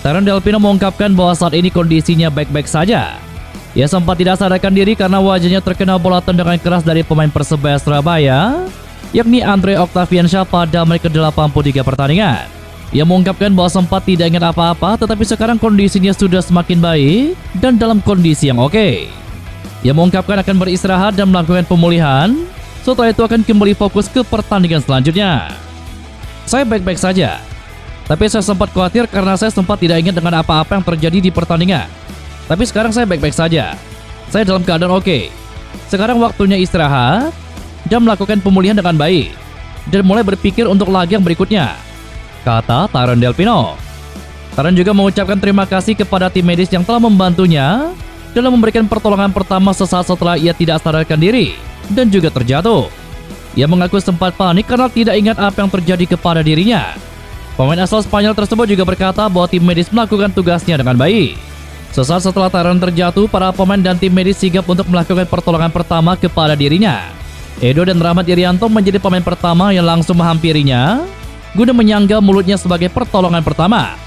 Taron Del Pino mengungkapkan bahwa saat ini kondisinya baik-baik saja. Ia sempat tidak sadarkan diri karena wajahnya terkena bola tendangan keras dari pemain Persebaya Surabaya, yakni Andre Octaviansyah pada menit ke-83 pertandingan. Ia mengungkapkan bahwa sempat tidak ingat apa-apa, tetapi sekarang kondisinya sudah semakin baik dan dalam kondisi yang oke. Ia mengungkapkan akan beristirahat dan melakukan pemulihan, setelah itu akan kembali fokus ke pertandingan selanjutnya. Saya baik-baik saja, tapi saya sempat khawatir karena saya sempat tidak ingat dengan apa-apa yang terjadi di pertandingan. Tapi sekarang saya baik-baik saja. Saya dalam keadaan oke. Sekarang waktunya istirahat dan melakukan pemulihan dengan baik, dan mulai berpikir untuk laga yang berikutnya, kata Taron Del Pino. Taron juga mengucapkan terima kasih kepada tim medis yang telah membantunya dalam memberikan pertolongan pertama sesaat setelah ia tidak sadarkan diri dan juga terjatuh. Ia mengaku sempat panik karena tidak ingat apa yang terjadi kepada dirinya. Pemain asal Spanyol tersebut juga berkata bahwa tim medis melakukan tugasnya dengan baik. Sesaat setelah Taron terjatuh, para pemain dan tim medis sigap untuk melakukan pertolongan pertama kepada dirinya. Edo dan Rahmat Irianto menjadi pemain pertama yang langsung menghampirinya guna menyangga mulutnya sebagai pertolongan pertama.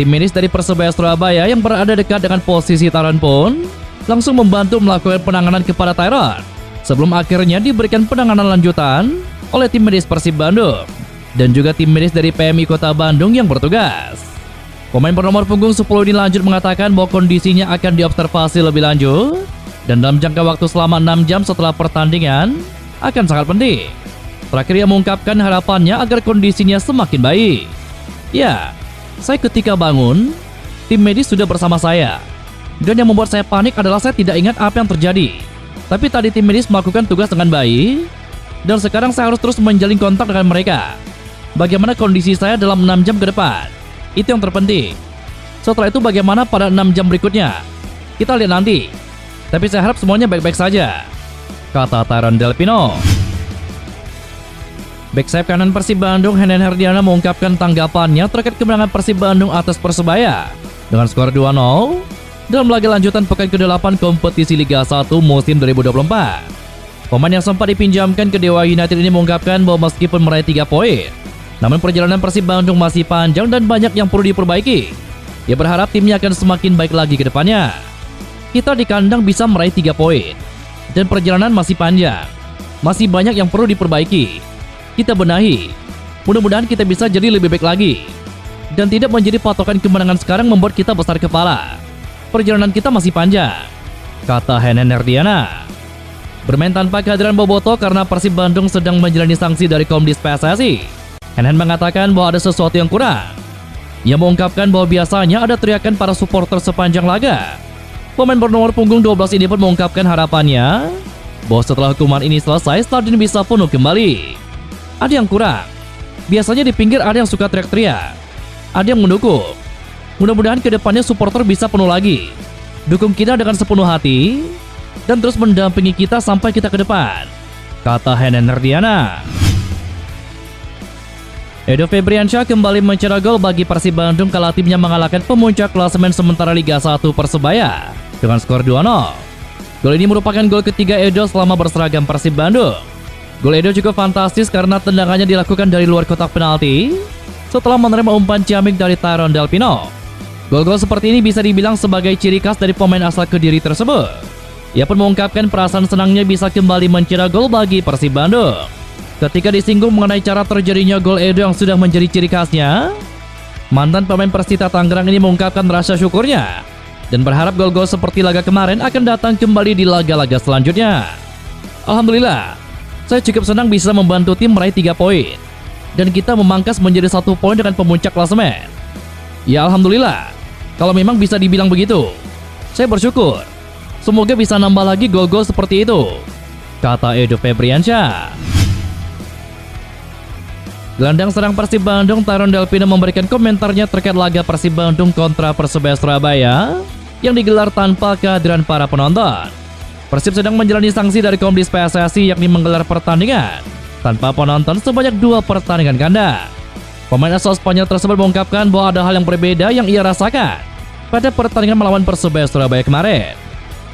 Tim medis dari Persebaya Surabaya yang berada dekat dengan posisi Taron pun langsung membantu melakukan penanganan kepada Taron, sebelum akhirnya diberikan penanganan lanjutan oleh tim medis Persib Bandung dan juga tim medis dari PMI Kota Bandung yang bertugas. Pemain bernomor punggung 10 ini lanjut mengatakan bahwa kondisinya akan diobservasi lebih lanjut dan dalam jangka waktu selama 6 jam setelah pertandingan akan sangat penting. Terakhir ia mengungkapkan harapannya agar kondisinya semakin baik. Ya, saya ketika bangun, tim medis sudah bersama saya. Dan yang membuat saya panik adalah saya tidak ingat apa yang terjadi. Tapi tadi tim medis melakukan tugas dengan baik, dan sekarang saya harus terus menjalin kontak dengan mereka. Bagaimana kondisi saya dalam 6 jam ke depan? Itu yang terpenting. Setelah itu bagaimana pada 6 jam berikutnya? Kita lihat nanti. Tapi saya harap semuanya baik-baik saja, kata Taron Del Pino. Bek sayap kanan Persib Bandung, Henen Herdiana, mengungkapkan tanggapannya terkait kemenangan Persib Bandung atas Persebaya dengan skor 2-0 dalam laga lanjutan pekan ke-8 kompetisi Liga 1 musim 2024. Pemain yang sempat dipinjamkan ke Dewa United ini mengungkapkan bahwa meskipun meraih 3 poin, namun perjalanan Persib Bandung masih panjang dan banyak yang perlu diperbaiki. Ia berharap timnya akan semakin baik lagi ke depannya. Kita di kandang bisa meraih 3 poin, dan perjalanan masih panjang. Masih banyak yang perlu diperbaiki. Kita benahi. Mudah-mudahan kita bisa jadi lebih baik lagi. Dan tidak menjadi patokan kemenangan sekarang membuat kita besar kepala. Perjalanan kita masih panjang, kata Henen Herdiana. Bermain tanpa kehadiran Boboto karena Persib Bandung sedang menjalani sanksi dari Komdis PSSI. Henen mengatakan bahwa ada sesuatu yang kurang. Ia mengungkapkan bahwa biasanya ada teriakan para supporter sepanjang laga. Pemain bernomor punggung 12 ini pun mengungkapkan harapannya bahwa setelah hukuman ini selesai, stadion bisa penuh kembali. Ada yang kurang. Biasanya di pinggir ada yang suka teriak-teriak. Ada yang mendukung. Mudah-mudahan kedepannya supporter bisa penuh lagi. Dukung kita dengan sepenuh hati dan terus mendampingi kita sampai kita ke depan, kata Henen Herdiana. Edo Febriansyah kembali mencetak gol bagi Persib Bandung kala timnya mengalahkan pemuncak klasemen sementara Liga 1 Persebaya dengan skor 2-0. Gol ini merupakan gol ketiga Edo selama berseragam Persib Bandung. Gol Edo cukup fantastis karena tendangannya dilakukan dari luar kotak penalti setelah menerima umpan ciamik dari Taron Del Pino. Gol-gol seperti ini bisa dibilang sebagai ciri khas dari pemain asal Kediri tersebut. Ia pun mengungkapkan perasaan senangnya bisa kembali mencetak gol bagi Persib Bandung. Ketika disinggung mengenai cara terjadinya gol Edo yang sudah menjadi ciri khasnya, mantan pemain Persita Tangerang ini mengungkapkan rasa syukurnya dan berharap gol-gol seperti laga kemarin akan datang kembali di laga-laga selanjutnya. Alhamdulillah, saya cukup senang bisa membantu tim meraih 3 poin dan kita memangkas menjadi 1 poin dengan pemuncak klasemen. Ya alhamdulillah, kalau memang bisa dibilang begitu. Saya bersyukur. Semoga bisa nambah lagi gol-gol seperti itu, kata Edo Febriansyah. Gelandang serang Persib Bandung Taron Del Pino memberikan komentarnya terkait laga Persib Bandung kontra Persebaya Surabaya yang digelar tanpa kehadiran para penonton. Persib sedang menjalani sanksi dari Komdis PSSI yakni menggelar pertandingan tanpa penonton sebanyak 2 pertandingan kandang. Pemain asal Spanyol tersebut mengungkapkan bahwa ada hal yang berbeda yang ia rasakan pada pertandingan melawan Persebaya Surabaya kemarin.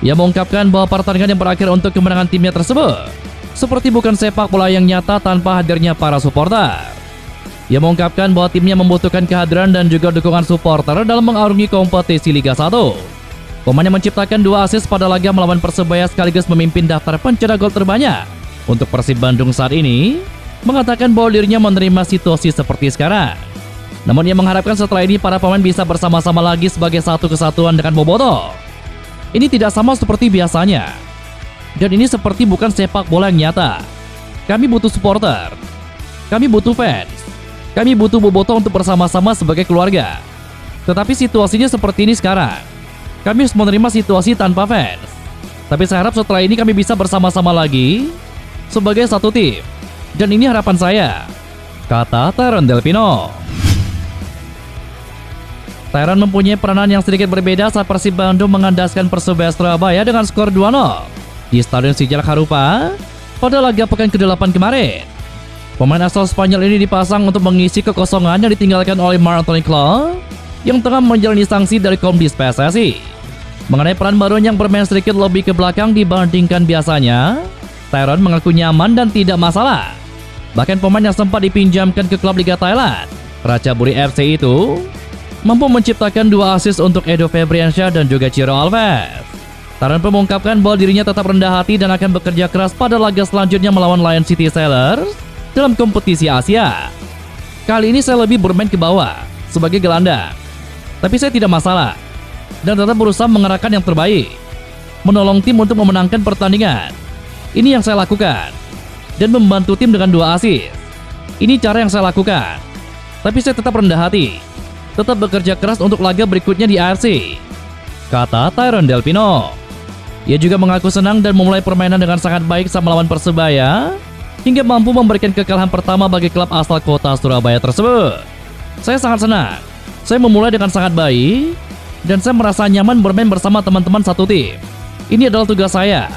Ia mengungkapkan bahwa pertandingan yang berakhir untuk kemenangan timnya tersebut seperti bukan sepak bola yang nyata tanpa hadirnya para supporter. Ia mengungkapkan bahwa timnya membutuhkan kehadiran dan juga dukungan supporter dalam mengarungi kompetisi Liga 1. Pemain yang menciptakan 2 assist pada laga melawan Persebaya sekaligus memimpin daftar pencetak gol terbanyak untuk Persib Bandung saat ini, mengatakan bahwa dirinya menerima situasi seperti sekarang. Namun ia mengharapkan setelah ini para pemain bisa bersama-sama lagi sebagai satu kesatuan dengan bobotoh. Ini tidak sama seperti biasanya. Dan ini seperti bukan sepak bola yang nyata. Kami butuh supporter. Kami butuh fans. Kami butuh bobotoh untuk bersama-sama sebagai keluarga. Tetapi situasinya seperti ini sekarang. Kami harus menerima situasi tanpa fans. Tapi saya harap setelah ini kami bisa bersama-sama lagi sebagai satu tim. Dan ini harapan saya, kata Tyron Delpino. Tyron mempunyai peranan yang sedikit berbeda saat Persib Bandung mengandaskan Persebaya Surabaya dengan skor 2-0 di Stadion Sijalak Harupa pada laga pekan ke-8 kemarin. Pemain asal Spanyol ini dipasang untuk mengisi kekosongan yang ditinggalkan oleh Marc Anthony Clough yang tengah menjalani sanksi dari Komdis PSSI. Mengenai peran baru yang bermain sedikit lebih ke belakang dibandingkan biasanya, Tyron mengaku nyaman dan tidak masalah. Bahkan pemain yang sempat dipinjamkan ke klub Liga Thailand, Ratchaburi FC itu, mampu menciptakan 2 assist untuk Edo Febriansyah dan juga Ciro Alves. Tyron pun mengungkapkan bahwa dirinya tetap rendah hati dan akan bekerja keras pada laga selanjutnya melawan Lion City Sailors dalam kompetisi Asia. Kali ini saya lebih bermain ke bawah sebagai gelandang, tapi saya tidak masalah dan tetap berusaha mengerahkan yang terbaik, menolong tim untuk memenangkan pertandingan. Ini yang saya lakukan dan membantu tim dengan 2 assist. Ini cara yang saya lakukan, tapi saya tetap rendah hati, tetap bekerja keras untuk laga berikutnya di AFC, kata Tyron Delpino. Ia juga mengaku senang dan memulai permainan dengan sangat baik saat melawan Persebaya hingga mampu memberikan kekalahan pertama bagi klub asal kota Surabaya tersebut. Saya sangat senang. Saya memulai dengan sangat baik dan saya merasa nyaman bermain bersama teman-teman satu tim. Ini adalah tugas saya,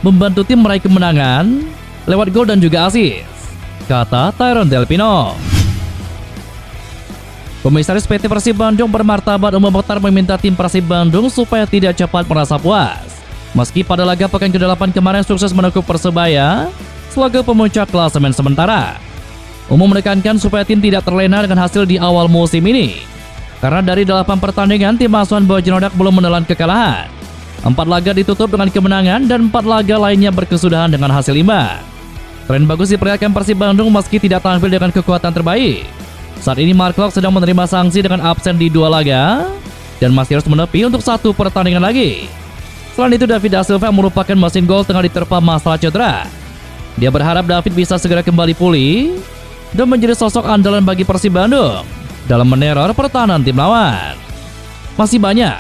membantu tim meraih kemenangan lewat gol dan juga assist, kata Tyron Delpino. Komisaris PT Persib Bandung bermartabat Umar Mokhtar meminta tim Persib Bandung supaya tidak cepat merasa puas. Meski pada laga pekan ke-8 kemarin sukses menekuk Persebaya sebagai pemuncak klasemen sementara, Umum menekankan supaya tim tidak terlena dengan hasil di awal musim ini. Karena dari 8 pertandingan, tim asuhan Bojinodak belum menelan kekalahan. 4 laga ditutup dengan kemenangan dan 4 laga lainnya berkesudahan dengan hasil imbang. Tren bagus diperlihatkan Persib Bandung meski tidak tampil dengan kekuatan terbaik. Saat ini Mark Klok sedang menerima sanksi dengan absen di 2 laga dan masih harus menepi untuk 1 pertandingan lagi. Selain itu, David Da Silva yang merupakan mesin gol tengah diterpa masalah cedera. Dia berharap David bisa segera kembali pulih dan menjadi sosok andalan bagi Persib Bandung dalam meneror pertahanan tim lawan. Masih banyak,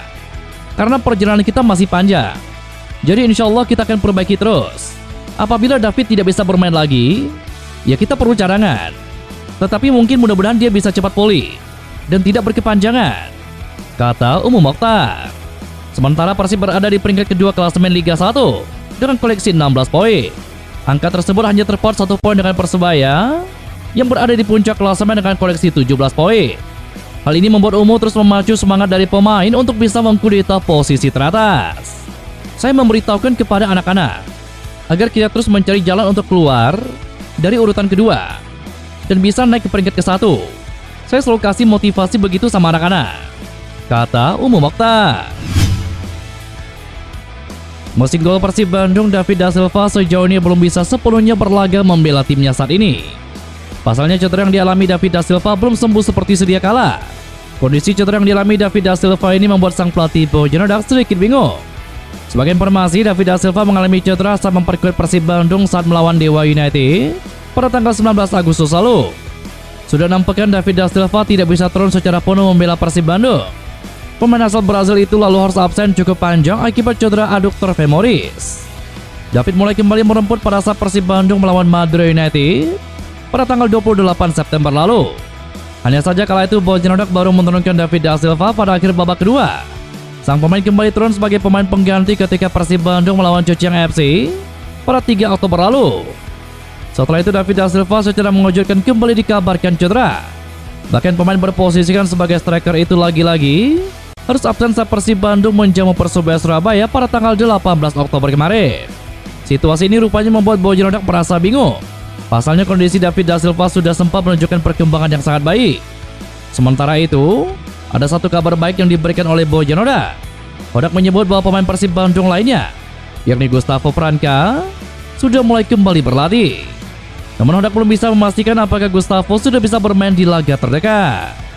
karena perjalanan kita masih panjang. Jadi insya Allah kita akan perbaiki terus. Apabila David tidak bisa bermain lagi, ya kita perlu cadangan. Tetapi mungkin mudah-mudahan dia bisa cepat pulih dan tidak berkepanjangan, kata Umum Mokhtar. Sementara Persib berada di peringkat kedua klasemen Liga 1 dengan koleksi 16 poin. Angka tersebut hanya terpaut 1 poin dengan Persebaya yang berada di puncak klasemen dengan koleksi 17 poin. Hal ini membuat Umum terus memacu semangat dari pemain untuk bisa mengkudeta posisi teratas. Saya memberitahukan kepada anak-anak agar kita terus mencari jalan untuk keluar dari urutan kedua dan bisa naik ke peringkat ke-1. Saya selalu kasih motivasi begitu sama anak-anak, kata Umum Mokhtar. Mesin gol Persib Bandung David Da Silva sejauh ini belum bisa sepenuhnya berlaga membela timnya saat ini. Pasalnya cedera yang dialami David Da Silva belum sembuh seperti sedia kala. Kondisi cedera yang dialami David Da Silva ini membuat sang pelatih Bojinodak sedikit bingung. Sebagai informasi, David Da Silva mengalami cedera saat memperkuat Persib Bandung saat melawan Dewa United pada tanggal 19 Agustus lalu. Sudah 6 pekan David Da Silva tidak bisa turun secara penuh membela Persib Bandung. Pemain asal Brazil itu lalu harus absen cukup panjang akibat cedera aduktor femoris. David mulai kembali meremput pada saat Persib Bandung melawan Madura United pada tanggal 28 September lalu. Hanya saja kala itu Bojinodak baru menurunkan David Da Silva pada akhir babak kedua. Sang pemain kembali turun sebagai pemain pengganti ketika Persib Bandung melawan Cuciang FC pada 3 Oktober lalu. Setelah itu David Da Silva secara mengejutkan kembali dikabarkan cedera. Bahkan pemain berposisikan sebagai striker itu lagi-lagi harus absen saat Persib Bandung menjamu Persebaya Surabaya pada tanggal 18 Oktober kemarin. Situasi ini rupanya membuat Bojinodak merasa bingung Pasalnya kondisi David da Silva sudah sempat menunjukkan perkembangan yang sangat baik. Sementara itu, ada satu kabar baik yang diberikan oleh Bojan Hodak. Hodak menyebut bahwa pemain Persib Bandung lainnya, yakni Gustavo Franca, sudah mulai kembali berlatih. Namun Hodak belum bisa memastikan apakah Gustavo sudah bisa bermain di laga terdekat.